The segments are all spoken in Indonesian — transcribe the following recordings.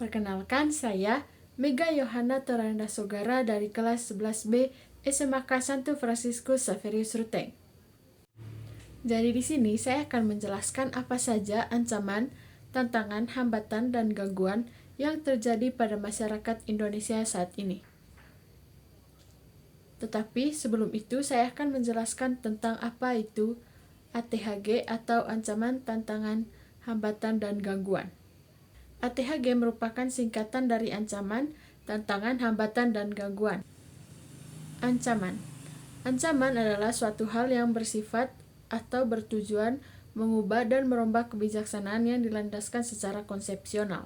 Perkenalkan, saya Mega Yohana Toranda Sogara dari kelas 11B SMK Santo Fransiskus Saverius Ruteng. Jadi di sini saya akan menjelaskan apa saja ancaman, tantangan, hambatan, dan gangguan yang terjadi pada masyarakat Indonesia saat ini. Tetapi sebelum itu saya akan menjelaskan tentang apa itu ATHG atau ancaman, tantangan, hambatan, dan gangguan. ATHG merupakan singkatan dari ancaman, tantangan, hambatan, dan gangguan. Ancaman. Ancaman adalah suatu hal yang bersifat atau bertujuan mengubah dan merombak kebijaksanaan yang dilandaskan secara konsepsional.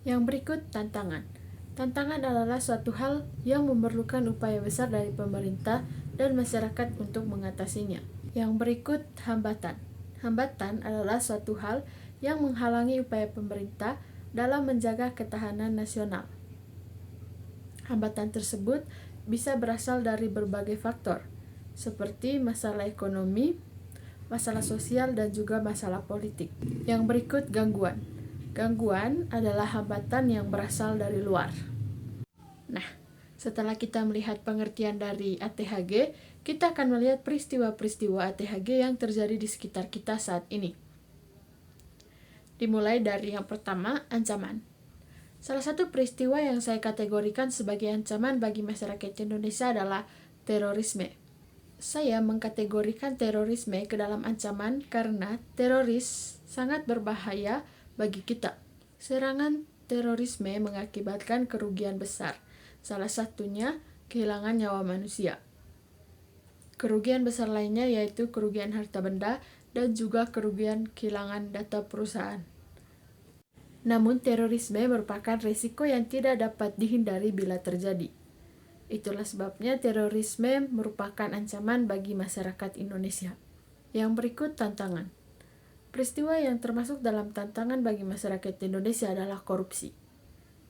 Yang berikut tantangan. Tantangan adalah suatu hal yang memerlukan upaya besar dari pemerintah dan masyarakat untuk mengatasinya. Yang berikut hambatan. Hambatan adalah suatu hal yang menghalangi upaya pemerintah dalam menjaga ketahanan nasional. Hambatan tersebut bisa berasal dari berbagai faktor, seperti masalah ekonomi, masalah sosial, dan juga masalah politik. Yang berikut gangguan. Gangguan adalah hambatan yang berasal dari luar. Nah, setelah kita melihat pengertian dari ATHG, kita akan melihat peristiwa-peristiwa ATHG yang terjadi di sekitar kita saat ini. Dimulai dari yang pertama, ancaman. Salah satu peristiwa yang saya kategorikan sebagai ancaman bagi masyarakat Indonesia adalah terorisme. Saya mengkategorikan terorisme ke dalam ancaman karena teroris sangat berbahaya bagi kita. Serangan terorisme mengakibatkan kerugian besar, salah satunya kehilangan nyawa manusia. Kerugian besar lainnya yaitu kerugian harta benda dan juga kerugian kehilangan data perusahaan. Namun terorisme merupakan risiko yang tidak dapat dihindari bila terjadi. Itulah sebabnya terorisme merupakan ancaman bagi masyarakat Indonesia. Yang berikut tantangan. Peristiwa yang termasuk dalam tantangan bagi masyarakat Indonesia adalah korupsi.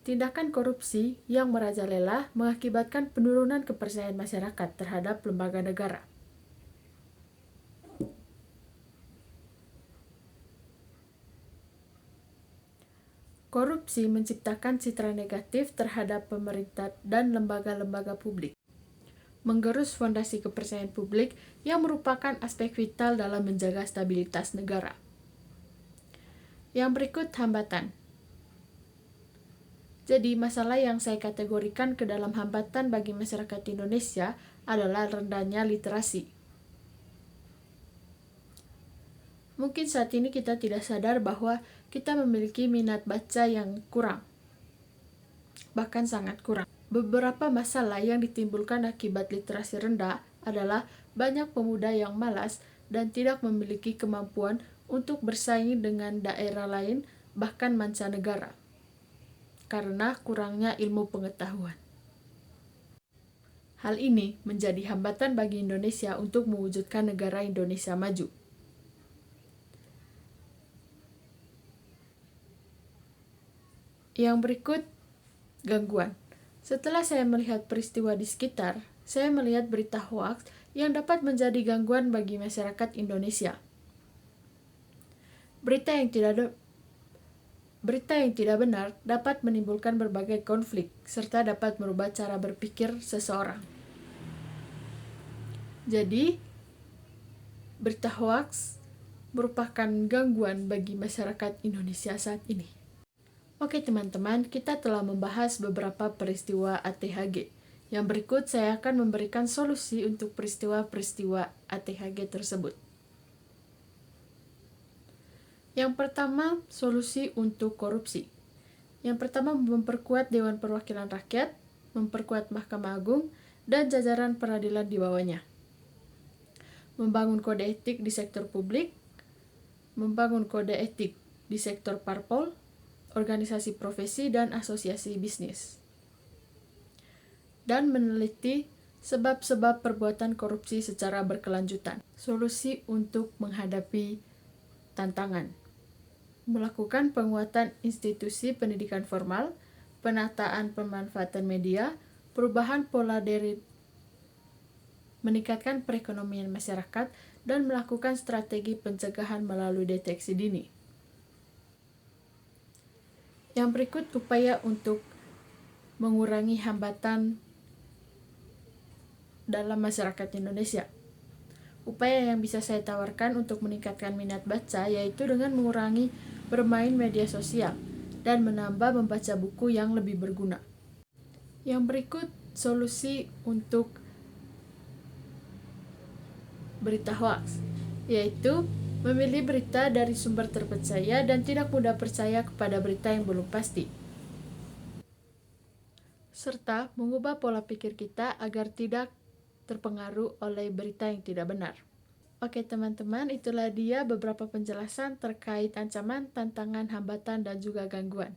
Tindakan korupsi yang merajalela mengakibatkan penurunan kepercayaan masyarakat terhadap lembaga negara. Korupsi menciptakan citra negatif terhadap pemerintah dan lembaga-lembaga publik, menggerus fondasi kepercayaan publik yang merupakan aspek vital dalam menjaga stabilitas negara. Yang berikut hambatan. Jadi masalah yang saya kategorikan ke dalam hambatan bagi masyarakat Indonesia adalah rendahnya literasi. Mungkin saat ini kita tidak sadar bahwa kita memiliki minat baca yang kurang, bahkan sangat kurang. Beberapa masalah yang ditimbulkan akibat literasi rendah adalah banyak pemuda yang malas dan tidak memiliki kemampuan untuk bersaing dengan daerah lain, bahkan mancanegara, karena kurangnya ilmu pengetahuan. Hal ini menjadi hambatan bagi Indonesia untuk mewujudkan negara Indonesia maju. Yang berikut, gangguan. Setelah saya melihat peristiwa di sekitar, saya melihat berita hoaks yang dapat menjadi gangguan bagi masyarakat Indonesia. Berita yang tidak benar dapat menimbulkan berbagai konflik, serta dapat merubah cara berpikir seseorang. Jadi, berita hoaks merupakan gangguan bagi masyarakat Indonesia saat ini. Oke teman-teman, kita telah membahas beberapa peristiwa ATHG. Yang berikut saya akan memberikan solusi untuk peristiwa-peristiwa ATHG tersebut. Yang pertama, solusi untuk korupsi. Yang pertama, memperkuat Dewan Perwakilan Rakyat, memperkuat Mahkamah Agung, dan jajaran peradilan di bawahnya. Membangun kode etik di sektor publik, membangun kode etik di sektor parpol, organisasi profesi, dan asosiasi bisnis. Dan meneliti sebab-sebab perbuatan korupsi secara berkelanjutan. Solusi untuk menghadapi tantangan. Melakukan penguatan institusi pendidikan formal, penataan pemanfaatan media, perubahan pola dari meningkatkan perekonomian masyarakat, dan melakukan strategi pencegahan melalui deteksi dini. Yang berikut upaya untuk mengurangi hambatan dalam masyarakat Indonesia. Upaya yang bisa saya tawarkan untuk meningkatkan minat baca yaitu dengan mengurangi bermain media sosial dan menambah membaca buku yang lebih berguna. Yang berikut solusi untuk berita hoax, yaitu memilih berita dari sumber terpercaya dan tidak mudah percaya kepada berita yang belum pasti, serta mengubah pola pikir kita agar tidak terpengaruh oleh berita yang tidak benar. Oke teman-teman, itulah dia beberapa penjelasan terkait ancaman, tantangan, hambatan, dan juga gangguan.